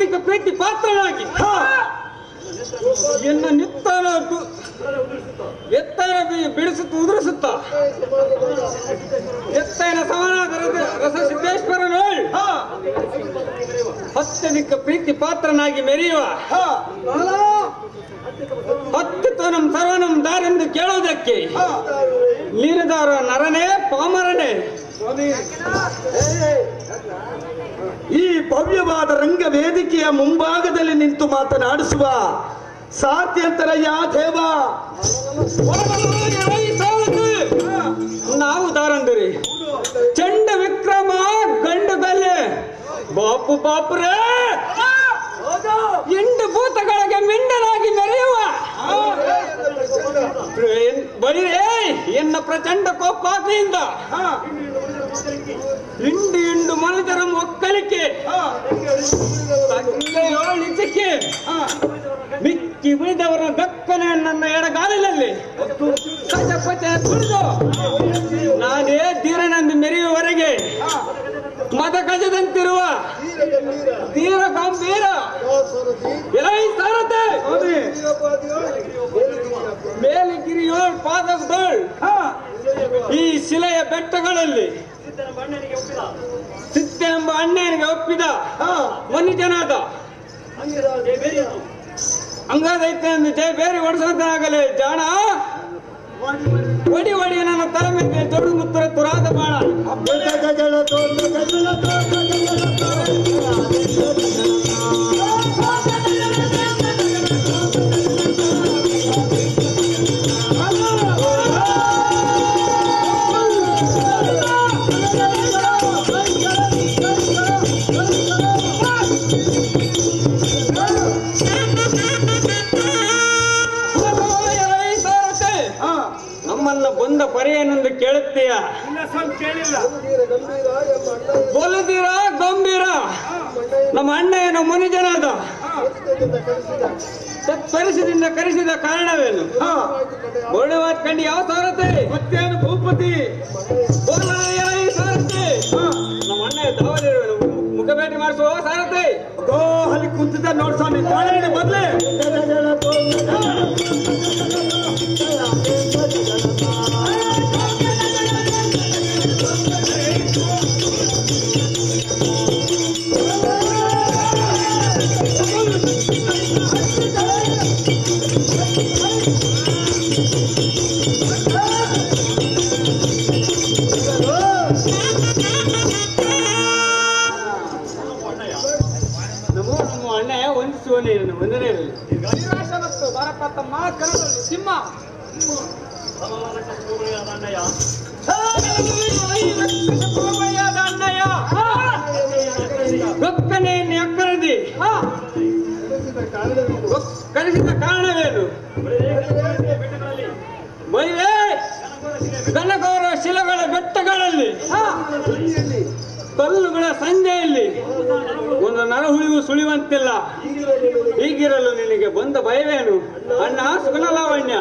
ಅತ್ಯಧಿಕ ಪ್ರೀತಿ ಪಾತ್ರನಾಗಿ ಎನ್ನ ನಿತ್ತಾನ ಎತ್ತನ ಬಿಡಿಸುತ್ತ ಉದುರಿಸುತ್ತ ಎತ್ತನ ಸಮಾನಾದ ರಸ ಸಿದ್ದೇಶ್ವರನು ಅತ್ಯಧಿಕ ಪ್ರೀತಿ ಪಾತ್ರನಾಗಿ ಮೆರೆಯುವ ಹತ್ತಿತನಂ ಸರ್ವನಂ ದಾರೆಂದು ಕೇಳುವುದಕ್ಕೆ ನೀನುದಾರ ನರನೇ ಪಾಮರನೇ. ಈ ಭವ್ಯವಾದ ರಂಗ ವೇದಿಕೆಯ ಮುಂಭಾಗದಲ್ಲಿ ನಿಂತು ಮಾತನಾಡಿಸುವ ಸಾಧ್ಯಂತರಯ್ಯ ದೇವ. ನಾವು ದಾರಂದಿರಿ ಚಂಡ ವಿಕ್ರಮ ಗಂಡು ಬೆಲ್ಲೆ ಬಾಪು ಬಾಪುರೇ ಎಂಟು ಭೂತಗಳಿಗೆ ಮಿಂಡನಾಗಿ ಮೆರೆಯುವ ಬರೀರೇ ಎನ್ನ ಪ್ರಚಂಡ ಕೋಪಾಗ್ನಿಯಿಂದ ಇಂಡು ಮನುಜರ ಒಕ್ಕಲಿಕೆ ಇಚ್ಚಿಕೆ ಮಿಕ್ಕಿ ಉಳಿದವರ ದಕ್ಕನೆ ನನ್ನ ಎಡಗಾಲಿನಲ್ಲಿ ಪಚ ಪಚ ತುಳಿದು ನಾನೇ ಧೀರನೆಂದು ಮೆರೆಯುವವರೆಗೆ ಮದ ಗಜದಂತಿರುವ ತೀರ ಗಂಭೀರ ಸಾರತೆ ಮೇಲಿಗಿರಿಯೋಳ್ ಪಾದದೋಳ್ ಈ ಶಿಲೆಯ ಬೆಟ್ಟಗಳಲ್ಲಿ ಸಿದ್ದೆಂಬ ಅಣ್ಣನಿಗೆ ಒಪ್ಪಿದ ಮನುಜನಾದ ಅಂಗದೈತೆ ಎಂದು ಜಯ ಬೇರೆ ಹೊಡೆಸಂತಾಗಲೇ ಜಾಣ ಒಡಿ ಒಡಿ ನನ್ನ ತಲೆ ಮೇಲೆ ದೊಡ್ಡ ಮುತ್ತರ ತುರಾದ ಬಾಣ ನಮ್ಮನ್ನ ಬಂದ ಪರಿಯನೆಂದು ಕೇಳುತ್ತೀಯ ಬಲುದೀರ ಗಂಭೀರ ನಮ್ಮ ಅಣ್ಣಯ್ಯನ ಮನುಜನಾದ ಸತ್ಪರಿಸದಿಂದ ಕರೆಸಿದ ಕಾರಣವೇನು ಬೋಳವಾದ ಕಂಡು ಯಾವ ಸಾರತೆ ಮತ್ತೇನು ಭೂಪತಿ ಸಾರತೆ ನಮ್ಮ ಅಣ್ಣಯ್ಯ ದಾವಲಿರುವನು ಮುಖ ಭೇಟಿ ಮಾಡಿಸುವ ಸಾರತೆ ಅಲ್ಲಿ ಕುಂತಿದ್ದ ನೋಡ್ಸೋಣ ಮೊದಲೇ ಸಿಂಹ ಗೊಕ್ಕನೆಯನ್ನು ಎಕ್ಕರದಿ ಕಳಿಸಿದ ಕಾರಣವೇನು ಮೈಲೇ ಗಣಗೌರ ಶಿಲೆಗಳ ಬೆಟ್ಟಗಳಲ್ಲಿ ಕಲ್ಲುಗಳ ಸಂಜೆಯಲ್ಲಿ ಒಂದು ನರಹುಳಿಗೂ ಸುಳಿಯುವಂತಿಲ್ಲ. ಹೀಗಿರಲು ನಿನಗೆ ಬಂದ ಭಯವೇನು ಅಣ್ಣ ಸುಗುಣಲಾವಣ್ಯ?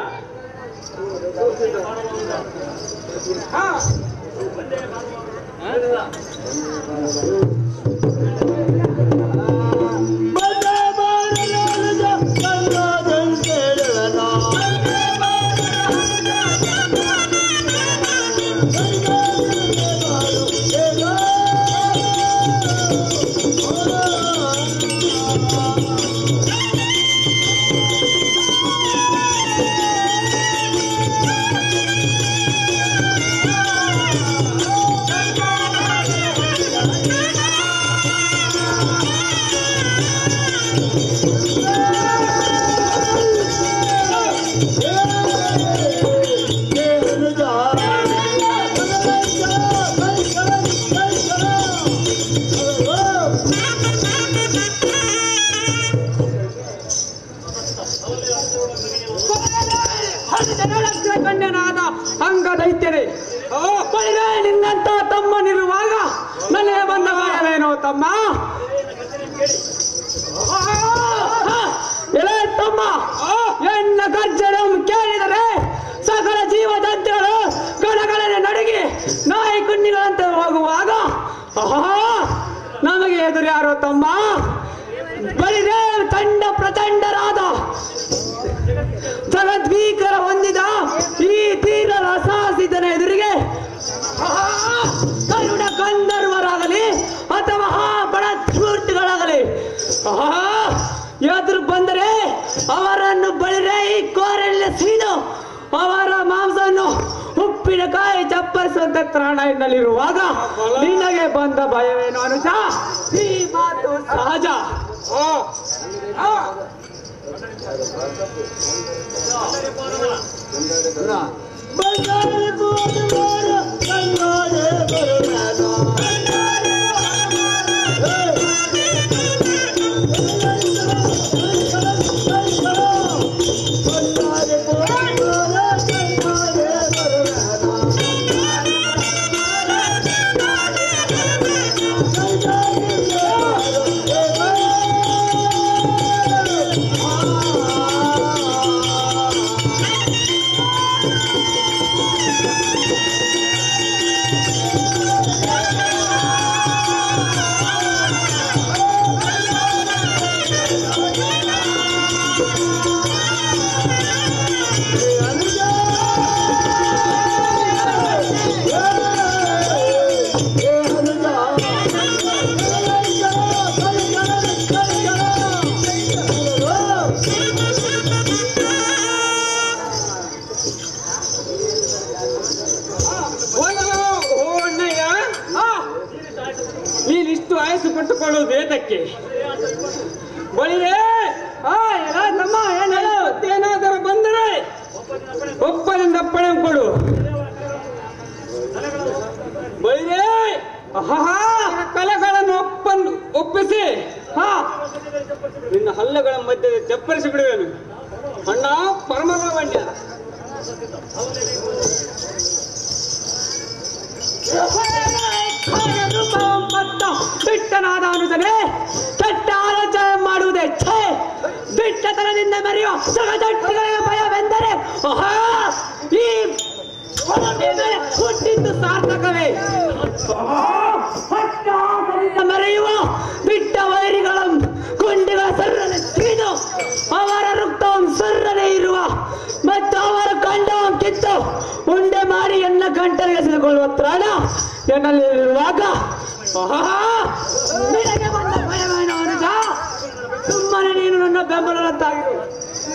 ಅಂಗದೈತ್ಯರೇ ನಿನ್ನಂತ ತಮ್ಮನಿರುವಾಗ ನನಗೆ ಬಂದ ಮಾಡವೇನೋ ತಮ್ಮ? ಎಲೆ ತಮ್ಮ, ಎನ್ನ ಗರ್ಜನೆ ಕೇಳಿದರೆ ಸಕಲ ಜೀವಜಂತುಗಳು ಗಣಗಣನೆ ನಡುಗಿ ನಾಯಿ ಕುಂಡಿಗಳಂತೆ ಹೋಗುವಾಗ ನಮಗೆ ಎದುರು ಯಾರೋ ತಮ್ಮ? ಬಳಿರೇ ತಂಡ ಪ್ರಚಂಡರಾದ ಜಗದ್ಭೀಕರ ಹೊಂದಿದ ಈ ತೀರ ರಸಾಸಿದನ ಎದುರಿಗೆ ಕರುಣ ಗಂಧರ್ವರಾಗಲಿ ಅಥವಾ ಬಡ ಸ್ಫೂರ್ತಿಗಳಾಗಲಿ ಎದುರು ಬಂದರೆ ಅವರನ್ನು ಬಳಿರೆ ಈ ಕೋರೆಲ್ಲ ಸೀನು ಅವರ ಮಾಂಸವನ್ನು ಉಪ್ಪಿನಕಾಯಿ ಚಪ್ಪರಿಸುವಂತೆ ತ್ರಾಣನಲ್ಲಿರುವಾಗ ನಿನಗೆ ಬಂದ ಭಯವೇನು ಅನುಜ? ಈ ಮಾತು ಸಹಜ. ನೀನಿಷ್ಟು ಆಯಸ್ಸು ಪಟ್ಟುಕೊಳ್ಳುವುದು ಏತಕ್ಕೆ? ಬಳಿರೇ ಏನಾದರೂ ಬಂದರೆ ಒಪ್ಪದಿಂದ ಅಪ್ಪಣೆ ಕೊಡು. ಬಳಿರೇ ಕಲೆಗಳನ್ನು ಒಪ್ಪಿಸಿ ನಿನ್ನ ಹಲ್ಲಗಳ ಮಧ್ಯೆ ಚಪ್ಪರಿಸಿ ಬಿಡುವೆನು. ಅಣ್ಣ ಪರಮಲಾವಣ್ಯ, ಬಿಟ್ಟನಾದ ಅನುಸನೆ ಕೆಟ್ಟ ಆಲೋಚನೆ ಮಾಡುವುದೇ ಛೇ. ಬಿಟ್ಟತನದಿಂದ ಮೆರೆಯುವ ಜಗದಟ್ಟಿಗಳಿಗೆ ಭಯವೆಂದರೆ ಈ ಹುಟ್ಟಿದ್ದು ಸಾರ್ಥಕವೇ. ಮೆರೆಯುವ ಬಿಟ್ಟ ವೈರಿಗಳ ಗುಂಡಿಗಳ ಸರ್ರನೆ ತಿವಿದು ಅವರ ರಕ್ತವನ್ನು ಸರ್ರನೆ ಇರುವ ಮತ್ತು ಅವರ ಕಂಡವನ್ನು ಕಿತ್ತು ಉಂಡೆ ಮಾಡಿ ಎನ್ನ ಗಂಟಲಿಗೆ ಸಿದುಕೊಳ್ಳುವ ತ್ರಾಣ ಎನ್ನಲ್ಲಿರುವಾಗ ನಿನಗೆ ಬಂದ ಭಯವೇನು ಅನುಜ? ಸುಮ್ಮನೆ ನೀನು ನನ್ನ ಬೆಂಬಲದಂತಾಗಿರು.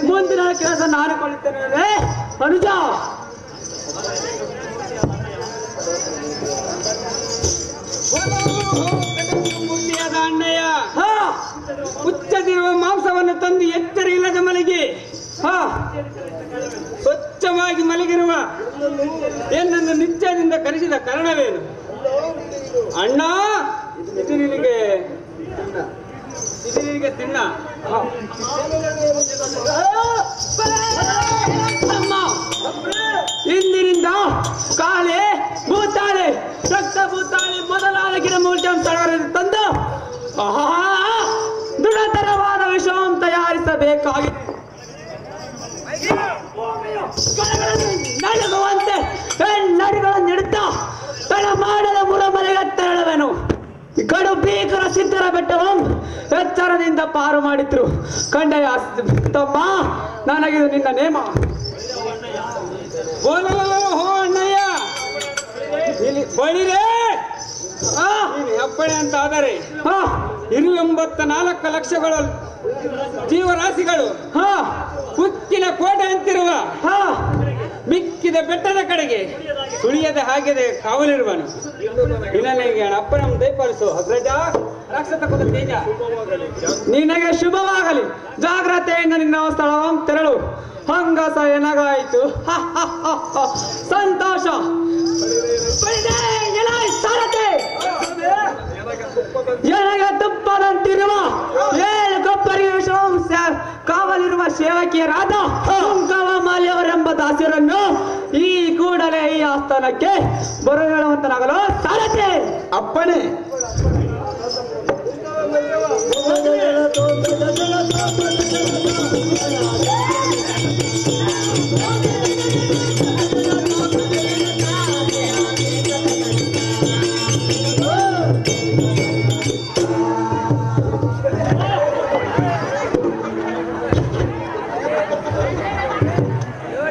ಮುಂದಿನ ಕೆಲಸ ನಾನು ಕೊಳ್ಳುತ್ತೇನೆ ಅನುಜ. ಅಣ್ಣಯ್ಯ, ಹುಚ್ಚದಿರುವ ಮಾಂಸವನ್ನು ತಂದು ಎಚ್ಚರ ಇಲ್ಲದ ಮಲಗಿ ಸ್ವಚ್ಛವಾಗಿ ಮಲಗಿರುವ ಏನನ್ನು ನಿತ್ಯದಿಂದ ಕರೆಸಿದ ಕಾರಣವೇನು? ಅಣ್ಣ, ಇದು ನಿನಗೆ ತಿನ್ನ. ಇಂದಿನಿಂದ ಕಾಳೆ ಭೂತಾಳೆ ರಕ್ತ ಭೂತಾಳೆ ಮೊದಲಾದ ಗಿಡಮೂಲಿಕೆಯನ್ನು ತಂದು ದೃಢತರವಾದ ವಿಷವನ್ನು ತಯಾರಿಸಬೇಕಾಗಿದೆ. ನಡುಗುವಂತೆ ನಡಿಗಳನ್ನು ಇಡುತ್ತಾ ತಡ ಮಾಡದ ಮುರಮಲೆಗೆ ತೆರಳುವೆನು. ಗಡು ಭೀಕರ ಸಿದ್ಧರ ಬೆಟ್ಟವನ್ನು ಎಚ್ಚರದಿಂದ ಪಾರು ಮಾಡಿದ್ರು. ಕಂಡಯ ತಮ್ಮ, ನನಗಿದು ನಿನ್ನ ನೇಮ. ಅಣ್ಣಯ್ಯ, ಬಳಿರೇ ಅಪ್ಪಣೆ ಅಂತ ಆದರೆ 24 ಲಕ್ಷಗಳ ಜೀವರಾಶಿಗಳು ಹುಕ್ಕಿನ ಕೋಟೆ ಅಂತಿರುವ ಮಿಕ್ಕಿದ ಬೆಟ್ಟದ ಕಡೆಗೆ ಸುಳಿಯದೆ ಹಾಗೆದೆ ಕಾವಲಿರುವನು. ನಿನಗೆ ಅಪ್ಪನ ದಯಪಾಲಿಸು ಅಗ್ರಜ, ರಾಕ್ಷಸ ಕುಲ ತೇಜ. ನಿನಗೆ ಶುಭವಾಗಲಿ. ಜಾಗ್ರತೆಯಿಂದ ನಿನ್ನ ಸ್ಥಳವನ್ನು ತೆರಳು. ಹಂಗಸ ಎನಗಾಯಿತು. ಸಂತೋಷ. ಎನಗೆ ತುಪ್ಪದಂತಿರುವ 7 ಕೊಪ್ಪರಿಗೆ ಕಾವಲಿರುವ ಸೇವಕಿಯರಾದ ಕುಂಕವ ಮಾಲ್ಯವರೆಂಬ ದಾಸಿಯರನ್ನು ಈ ಕೂಡಲೇ ಈ ಆಸ್ಥಾನಕ್ಕೆ ಬರೋ ಹೇಳುವಂತನಾಗಲು ಸಾರಥಿ. ಅಪ್ಪಣೆ.